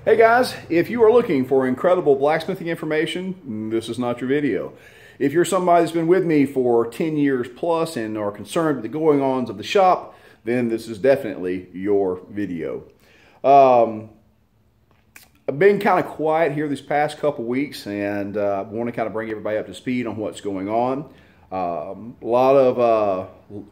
Hey guys, if you are looking for incredible blacksmithing information, this is not your video. If you're somebody that's been with me for 10 years plus and are concerned with the going-ons of the shop, then this is definitely your video. I've been kind of quiet here these past couple weeks, and I want to kind of bring everybody up to speed on what's going on.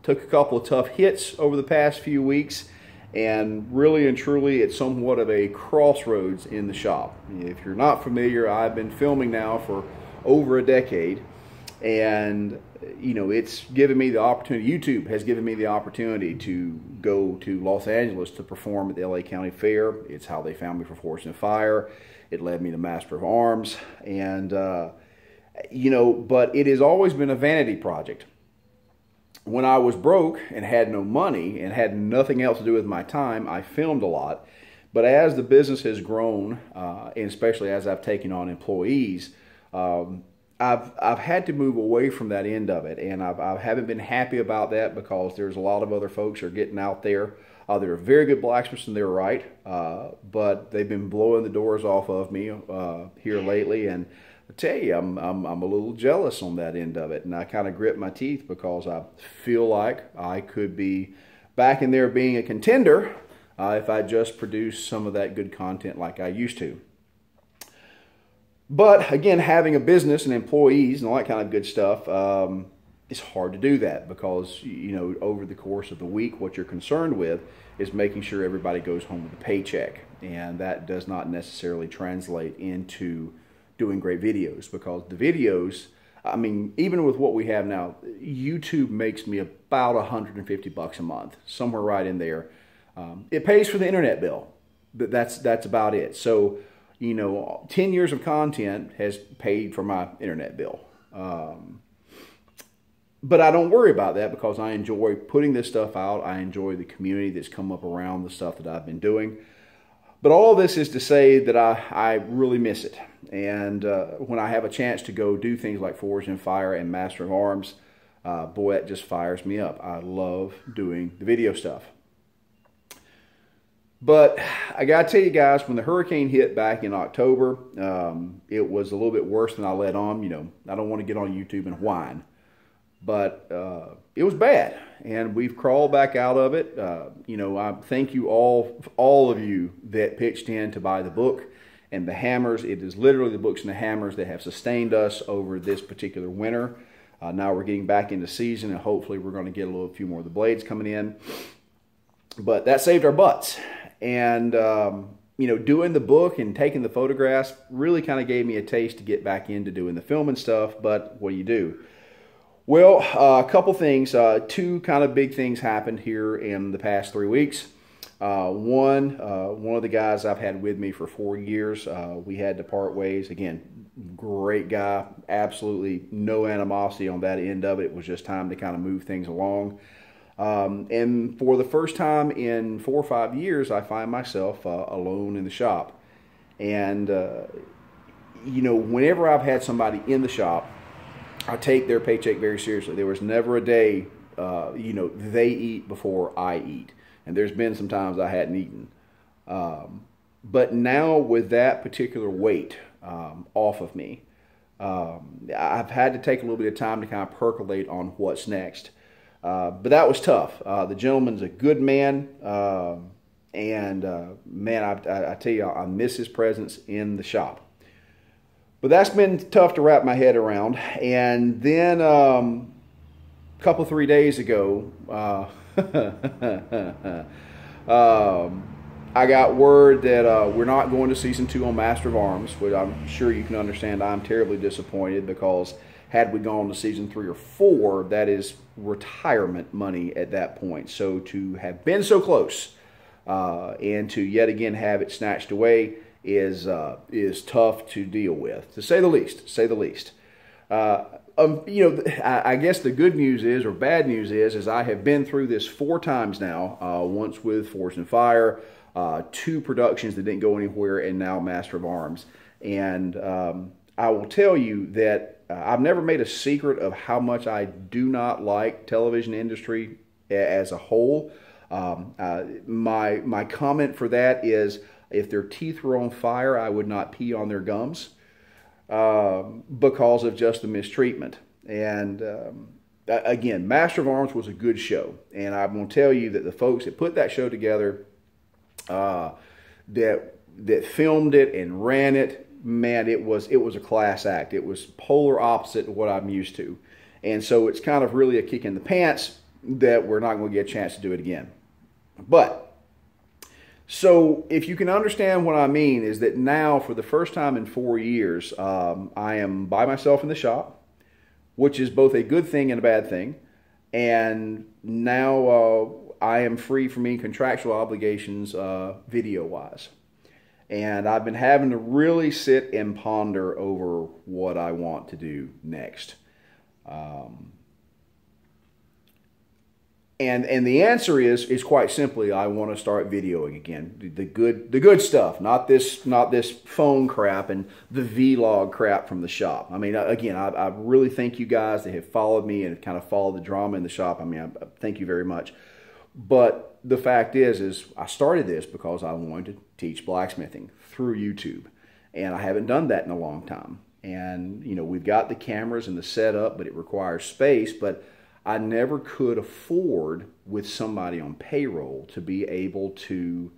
Took a couple of tough hits over the past few weeks. And really and truly, it's somewhat of a crossroads in the shop. If you're not familiar, I've been filming now for over a decade, and it's given me the opportunity, YouTube has given me the opportunity to go to Los Angeles to perform at the LA County Fair. It's how they found me for Forged in Fire. It led me to Master of Arms, and but it has always been a vanity project. When I was broke and had no money and had nothing else to do with my time, I filmed a lot. But as the business has grown, and especially as I've taken on employees, I've had to move away from that end of it, and I haven't been happy about that because there's a lot of other folks that are getting out there. They're very good blacksmiths and they're right, but they've been blowing the doors off of me here lately, and I tell you, I'm a little jealous on that end of it, and I kind of grit my teeth because I feel like I could be back in there being a contender if I just produced some of that good content like I used to. But again, having a business and employees and all that kind of good stuff, it's hard to do that because over the course of the week, what you're concerned with is making sure everybody goes home with a paycheck, and that does not necessarily translate into doing great videos, because the videos, I mean, even with what we have now, YouTube makes me about $150 a month, somewhere right in there. It pays for the internet bill, but that's about it. So, 10 years of content has paid for my internet bill. But I don't worry about that because I enjoy putting this stuff out. I enjoy the community that's come up around the stuff that I've been doing. But all this is to say that I really miss it. And when I have a chance to go do things like Forged in Fire and Master of Arms, boy, that just fires me up. I love doing the video stuff. But I got to tell you guys, when the hurricane hit back in October, it was a little bit worse than I let on. I don't want to get on YouTube and whine. But it was bad, and we've crawled back out of it. I thank you all of you that pitched in to buy the book and the hammers. It is literally the books and the hammers that have sustained us over this particular winter. Now we're getting back into season, and hopefully we're going to get a few more of the blades coming in. But that saved our butts. And, doing the book and taking the photographs really kind of gave me a taste to get back into doing the film and stuff. But what do? Well, a couple things. Two kind of big things happened here in the past 3 weeks. One of the guys I've had with me for 4 years, we had to part ways. Again, great guy, absolutely no animosity on that end of it. It was just time to kind of move things along. And for the first time in 4 or 5 years, I find myself alone in the shop. And, whenever I've had somebody in the shop, I take their paycheck very seriously. There was never a day, they eat before I eat. And there's been some times I hadn't eaten. But now with that particular weight off of me, I've had to take a little bit of time to kind of percolate on what's next. But that was tough. The gentleman's a good man. Man, I tell you, I miss his presence in the shop. But that's been tough to wrap my head around. And then a couple, 3 days ago, I got word that we're not going to season 2 on Master of Arms, which I'm sure you can understand I'm terribly disappointed, because had we gone to season 3 or 4, that is retirement money at that point. So to have been so close and to yet again have it snatched away is tough to deal with, to say the least. I guess the good news is, or bad news is I have been through this 4 times now. Once with Forged in Fire, 2 productions that didn't go anywhere, and now Master of Arms. And I will tell you that I've never made a secret of how much I do not like television industry as a whole. My comment for that is, If their teeth were on fire, I would not pee on their gums because of just the mistreatment. And again, Master of Arms was a good show. And I'm going to tell you that the folks that put that show together, that filmed it and ran it, man, it was a class act. It was polar opposite of what I'm used to. And so it's kind of really a kick in the pants that we're not going to get a chance to do it again. But, so if you can understand what I mean, is that now for the first time in 4 years, I am by myself in the shop, which is both a good thing and a bad thing. And now I am free from any contractual obligations video-wise. And I've been having to really sit and ponder over what I want to do next. And the answer is quite simply, I want to start videoing again. The good stuff, not this phone crap and the vlog crap from the shop. I mean, again, I really thank you guys that have followed me and have kind of followed the drama in the shop. I mean, I thank you very much. But the fact is I started this because I wanted to teach blacksmithing through YouTube. And I haven't done that in a long time. And, you know, we've got the cameras and the setup, but it requires space. But I never could afford, with somebody on payroll, to be able to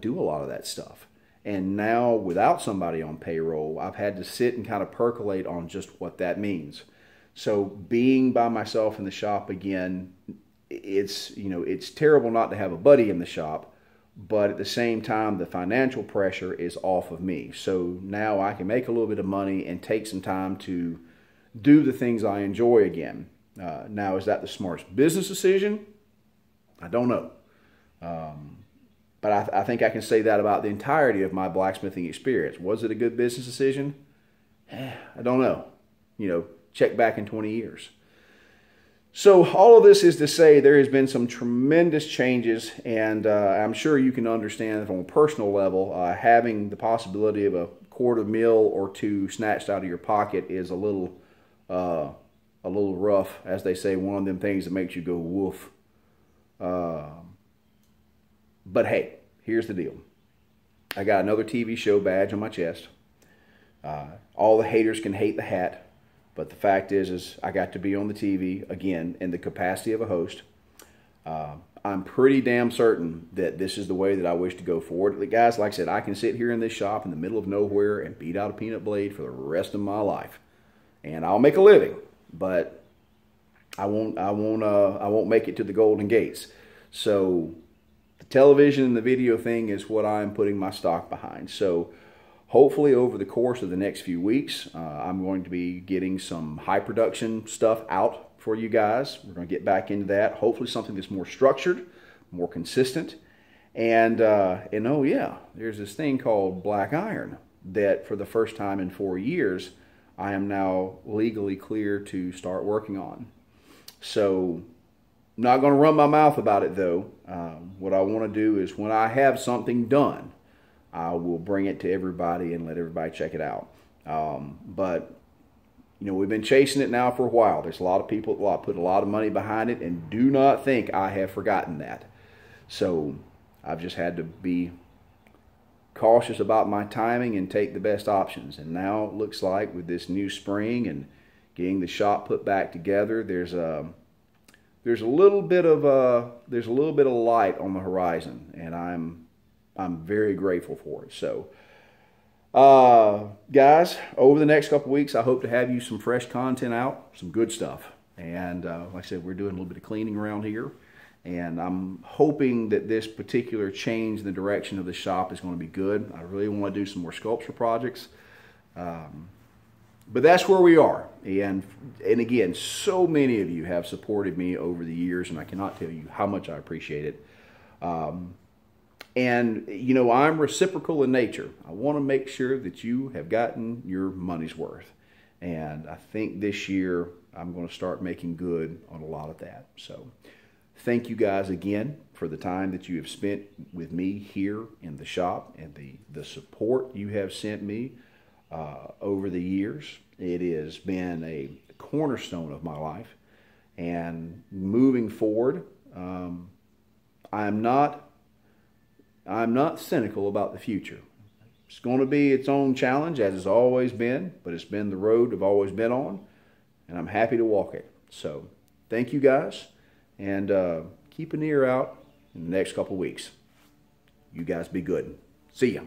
do a lot of that stuff. And now, without somebody on payroll, I've had to sit and kind of percolate on just what that means. So being by myself in the shop again, it's terrible not to have a buddy in the shop, but at the same time, the financial pressure is off of me. So now I can make a little bit of money and take some time to do the things I enjoy again. Now, is that the smartest business decision? I don't know. But I think I can say that about the entirety of my blacksmithing experience. Was it a good business decision? I don't know. You know, check back in 20 years. So all of this is to say there has been some tremendous changes, and I'm sure you can understand from a personal level, having the possibility of a $0.25 or two snatched out of your pocket is a little rough, as they say, one of them things that makes you go woof. But hey, here's the deal. I got another TV show badge on my chest. All the haters can hate the hat. But the fact is I got to be on the TV, again, in the capacity of a host. I'm pretty damn certain that this is the way that I wish to go forward. Guys, like I said, I can sit here in this shop in the middle of nowhere and beat out a peanut blade for the rest of my life. And I'll make a living, but I won't make it to the Golden Gates. So the television and the video thing is what I'm putting my stock behind. So hopefully over the course of the next few weeks, I'm going to be getting some high production stuff out for you guys. We're going to get back into that. Hopefully something that's more structured, more consistent. And oh yeah, there's this thing called black iron that for the first time in 4 years, I am now legally clear to start working on. So not going to run my mouth about it though. What I want to do is when I have something done, I will bring it to everybody and let everybody check it out. But, you know, we've been chasing it now for a while. There's a lot of people that put a lot of money behind it, and do not think I have forgotten that. So I've just had to be cautious about my timing and take the best options. And now it looks like with this new spring and getting the shop put back together, there's a little bit of light on the horizon, and I'm very grateful for it. So, guys, over the next couple weeks, I hope to have you some fresh content out, some good stuff. And like I said, we're doing a little bit of cleaning around here. And I'm hoping that this particular change in the direction of the shop is going to be good. I really want to do some more sculpture projects. But that's where we are. And again, so many of you have supported me over the years, and I cannot tell you how much I appreciate it. And, you know, I'm reciprocal in nature. I want to make sure that you have gotten your money's worth. And I think this year I'm going to start making good on a lot of that. So thank you guys again for the time that you have spent with me here in the shop and the support you have sent me over the years. It has been a cornerstone of my life. And moving forward, I'm not I'm not cynical about the future. It's going to be its own challenge, as it's always been, but it's been the road I've always been on, and I'm happy to walk it. So thank you guys, and keep an ear out in the next couple weeks. You guys be good. See ya.